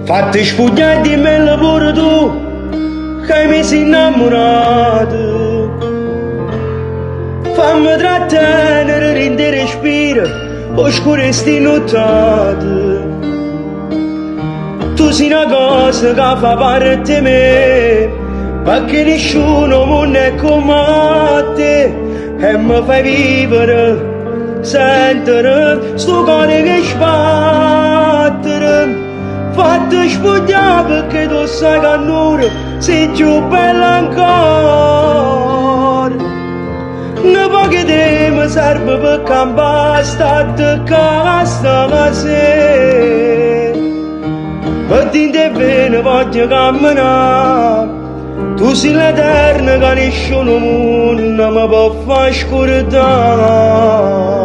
Fatti spugnare di me il lavoro tu, che hai messo innamorato. Fammi trattenere, rende respiro, oscure sti nottate. Tu sei una cosa che fa parte di me, perché nessuno non è come te, e mi fai vivere, sentire, sto cuore che sbattere. Fatti spugnare perché tu sai che allora sei più bella ancora. Ne pochi tempo serve per cambiare state casa se. E ti bene voglio camminare. Tu sei l'eterna che nessuno mondo mi può far scordare.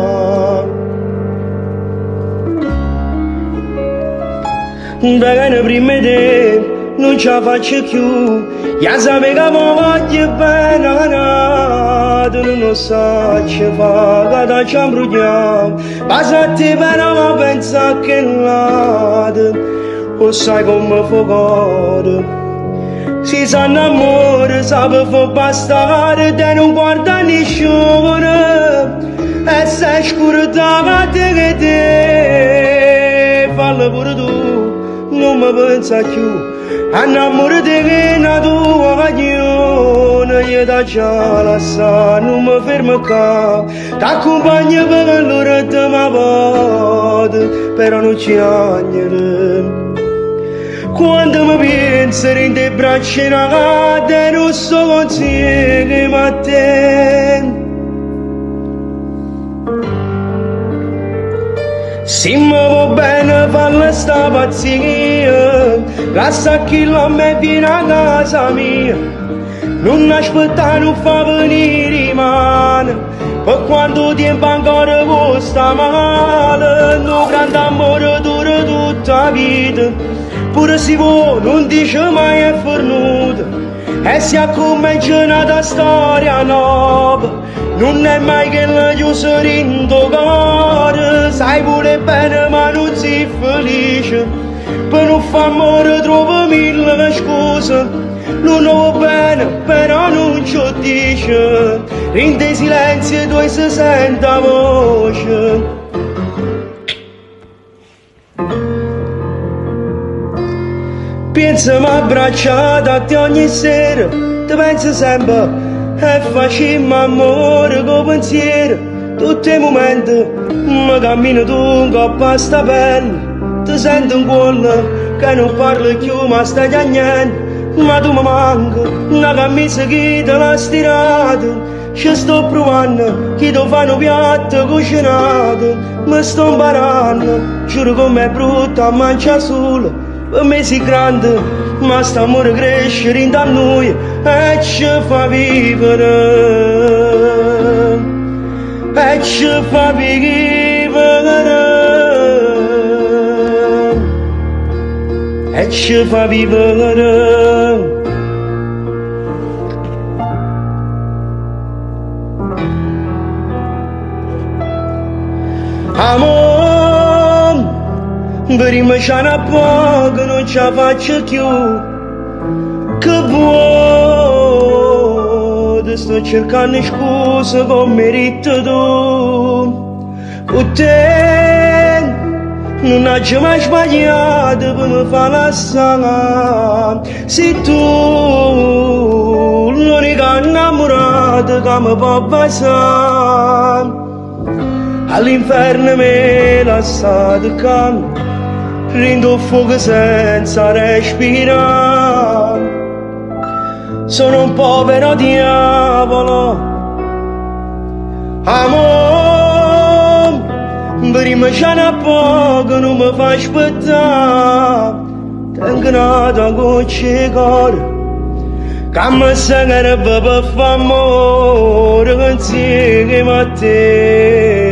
Perché prima di te non ce la faccio più. Io sapevo che mi voglio bene, non so che fa, che ci imbrugliamo. Passati però ma pensa che l'ate, o sai come fa cuore. Si sa innamora, sa per fa bastare, te non guarda nessuno. E sei scordata che te, fallo pure tu. Non mi pensa più, innamorati che è la tua cagione, io da già la sa, non mi fermo qua, t'accompagno per l'ora di ma vado, però non ci agnere. Quando mi penso in te braccia nate, non so consiglio ma te. Se mi va bene falla sta pazzia, lascia chi la me viene a casa mia. Non aspettare, non fa venire mano, per quando tempo ancora costa male. No grande amore dura tutta la vita, pure se vuoi non dice mai è fornuta. E si accomincia una storia nuova, non è mai che la chiusa in tuo cuore. Sai pure bene ma non sei felice, per non far amore trovo mille scuse. Non va bene però non ci dice, in silenzio tu si sente la voce. Pensa mi abbracciata a te ogni sera, ti penso sempre e facciamo amore con pensiero. Tutti i momenti mi cammino tu un coppa a sta pelle, ti sento un cuore che non parlo più ma stai piangendo. Ma tu mi manca, una camisa che te l'ha stirata, ci sto provando che ti fanno piatto cucinato. Mi sto imparando, giuro com'è brutta a mangiare solo. Per me sei grande, ma sta amore cresce in da noi e ci fa vivere, e ci fa vivere, e ci fa vivere. Amore, prima c'è una poco, non ce la faccio più. Che vuoi, sto cercando scuse con merito tu. Con te non ho mai sbagliato per mi far lasciare. Sei tu l'unica innamorata che mi può passare. All'inferno me lasciate canto, rindo fuoco senza respirare. Sono un povero diavolo, amore, prima c'è una poco, non mi fa aspettare. Tengo una goccia di cuore, che mi sangrerebbe per fare amore insieme a te.